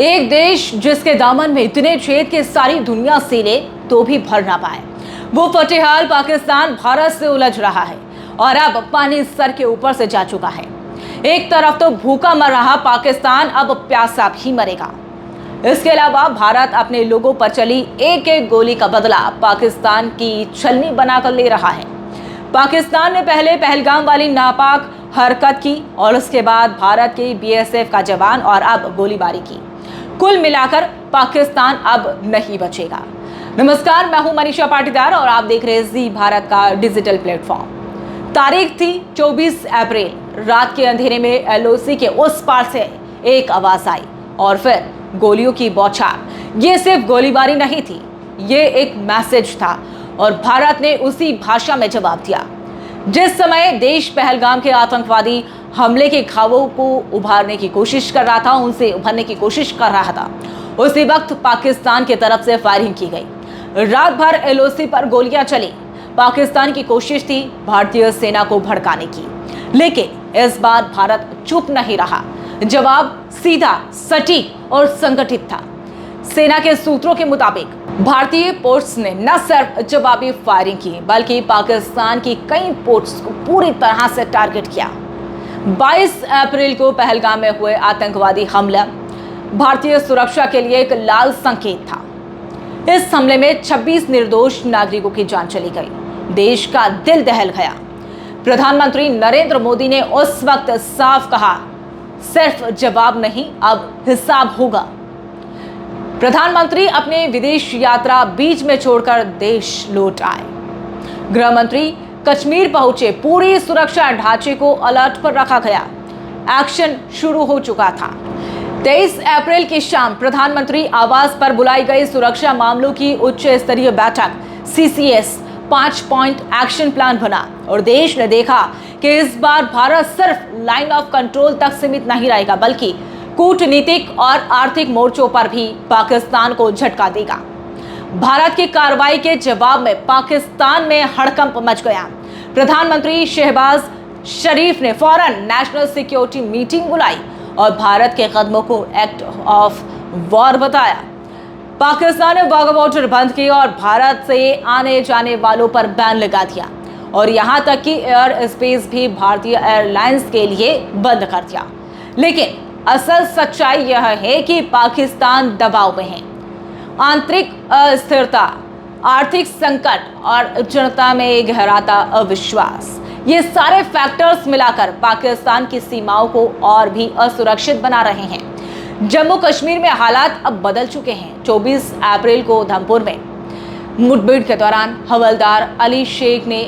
एक देश जिसके दामन में इतने छेद के सारी दुनिया सीले तो भी भर ना पाए, वो फटेहाल पाकिस्तान भारत से उलझ रहा है और अब पानी सर के ऊपर से जा चुका है। एक तरफ तो भूखा मर रहा पाकिस्तान अब प्यासा भी मरेगा। इसके अलावा भारत अपने लोगों पर चली एक एक गोली का बदला पाकिस्तान की छलनी बनाकर ले रहा है। पाकिस्तान ने पहले पहलगाम वाली नापाक हरकत की और उसके बाद भारत के बीएसएफ का जवान और अब गोलीबारी की। कुल मिलाकर पाकिस्तान अब नहीं बचेगा। नमस्कार, मैं हूं मनीषा पाटीदार और आप देख रहे हैं जी भारत का डिजिटल प्लेटफॉर्म। तारीख थी 24 अप्रैल। रात के अंधेरे में एलओसी के उस पार से एक आवाज आई और फिर गोलियों की बौछार। ये सिर्फ गोलीबारी नहीं थी, ये एक मैसेज था और भारत ने उसी भाषा में जवाब दिया। जिस समय देश पहलगाम के आतंकवादी हमले के घावों को उभारने की कोशिश कर रहा था, उनसे उभरने की कोशिश कर रहा था, उसी वक्त पाकिस्तान की तरफ से फायरिंग की गई। रात भर एलओसी पर गोलियां चली। पाकिस्तान की कोशिश थी भारतीय सेना को भड़काने की, लेकिन इस बार भारत चुप नहीं रहा। जवाब सीधा, सटीक और संगठित था। सेना के सूत्रों के मुताबिक भारतीय पोस्ट्स ने न सिर्फ जवाबी फायरिंग की बल्कि पाकिस्तान की कई पोस्ट्स को पूरी तरह से टारगेट किया। 22 अप्रैल को पहलगाम में हुए आतंकवादी हमला भारतीय सुरक्षा के लिए एक लाल संकेत था। इस हमले में 26 निर्दोष नागरिकों की जान चली गई। देश का दिल दहल गया। प्रधानमंत्री नरेंद्र मोदी ने उस वक्त साफ कहा, सिर्फ जवाब नहीं, अब हिसाब होगा। प्रधानमंत्री अपने विदेश यात्रा बीच में छोड़कर देश लौट आए। गृह मंत्री कश्मीर पहुंचे। पूरी सुरक्षा ढांचे को अलर्ट पर रखा गया। एक्शन शुरू हो चुका था। 23 अप्रैल की शाम प्रधानमंत्री आवास पर बुलाई गई सुरक्षा मामलों की उच्च स्तरीय बैठक CCS 5 पॉइंट एक्शन प्लान बना और देश ने देखा कि इस बार भारत सिर्फ लाइन ऑफ कंट्रोल तक सीमित नहीं रहेगा बल्कि कूटनीतिक और आर्थिक मोर्चों पर भी पाकिस्तान को झटका देगा। भारत की कार्रवाई के जवाब में पाकिस्तान में हड़कंप मच गया। प्रधानमंत्री शहबाज शरीफ ने फौरन नेशनल सिक्योरिटी मीटिंग बुलाई और भारत के कदमों को एक्ट ऑफ वॉर बताया। पाकिस्तान ने वाघा बॉर्डर बंद की और भारत से आने जाने वालों पर बैन लगा दिया और यहां तक कि एयर स्पेस भी भारतीय एयरलाइंस के लिए बंद कर दिया। लेकिन असल सच्चाई यह है कि पाकिस्तान दबाव में है। आंतरिक अस्थिरता, आर्थिक संकट और जनता में गहराता अविश्वास, ये सारे फैक्टर्स मिलाकर पाकिस्तान की सीमाओं को और भी असुरक्षित बना रहे हैं। जम्मू कश्मीर में हालात अब बदल चुके हैं। 24 अप्रैल को उधमपुर में मुठभेड़ के दौरान हवलदार अली शेख ने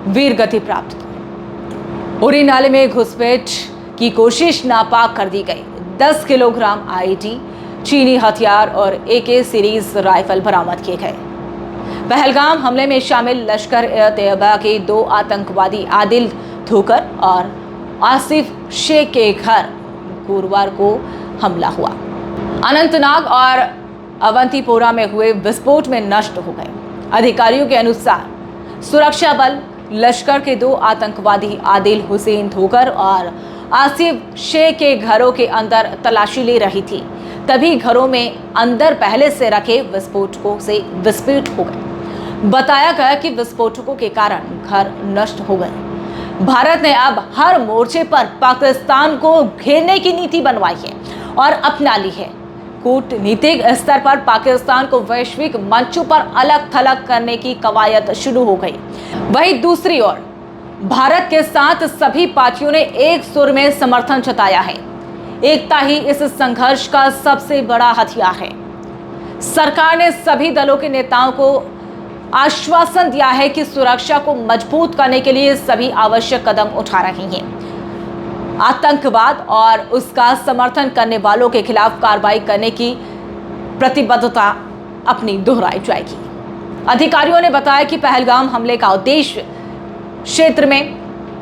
वीर गति प्राप्त की। उरी नाले में घुसपैठ की कोशिश नापाक कर दी गई। 10 किलोग्राम IED, चीनी हथियार और AK सीरीज राइफल बरामद किए गए। पहलगाम हमले में शामिल लश्कर ए तैयबा के 2 आतंकवादी आदिल धोकर और आसिफ शेख के घर गुरुवार को हमला हुआ। अनंतनाग और अवंतीपोरा में हुए विस्फोट में नष्ट हो गए। अधिकारियों के अनुसार सुरक्षा बल लश्कर के 2 आतंकवादी आदिल हुसैन धोकर और आसिफ शेख के घरों के अंदर तलाशी ले रही थी। तभी घरों में अंदर पहले से रखे विस्फोटकों से विस्फोट हो गए। बताया गया कि विस्फोटकों के कारण घर नष्ट हो गए। भारत ने अब हर मोर्चे पर पाकिस्तान को घेरने की नीति बनवाई है और अपना ली है। कूटनीतिक स्तर पर पाकिस्तान को वैश्विक मंचों पर अलग थलग करने की कवायद शुरू हो गई। वहीं दूसरी ओर भारत के साथ सभी पार्टियों ने एक सुर में समर्थन जताया है। एकता ही इस संघर्ष का सबसे बड़ा हथियार है। सरकार ने सभी दलों के नेताओं को आश्वासन दिया है कि सुरक्षा को मजबूत करने के लिए सभी आवश्यक कदम उठा रही हैं। आतंकवाद और उसका समर्थन करने वालों के खिलाफ कार्रवाई करने की प्रतिबद्धता अपनी दोहराई जाएगी। अधिकारियों ने बताया कि पहलगाम हमले का उद्देश्य क्षेत्र में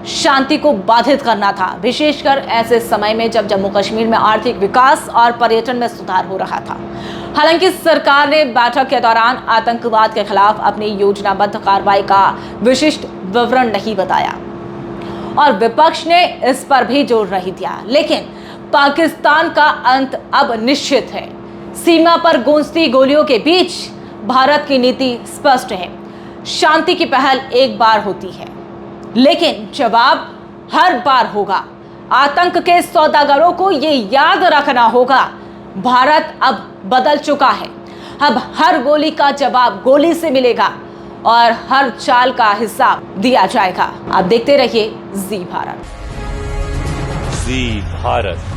शांति को बाधित करना था, विशेषकर ऐसे समय में जब जम्मू कश्मीर में आर्थिक विकास और पर्यटन में सुधार हो रहा था। हालांकि सरकार ने बैठक के दौरान आतंकवाद के खिलाफ अपनी योजनाबद्ध कार्रवाई का विशिष्ट विवरण नहीं बताया और विपक्ष ने इस पर भी जोर नहीं दिया। लेकिन पाकिस्तान का अंत अब निश्चित है। सीमा पर गूंजती गोलियों के बीच भारत की नीति स्पष्ट है। शांति की पहल एक बार होती है, लेकिन जवाब हर बार होगा। आतंक के सौदागरों को यह याद रखना होगा, भारत अब बदल चुका है। अब हर गोली का जवाब गोली से मिलेगा और हर चाल का हिसाब दिया जाएगा। आप देखते रहिए जी भारत। जी भारत।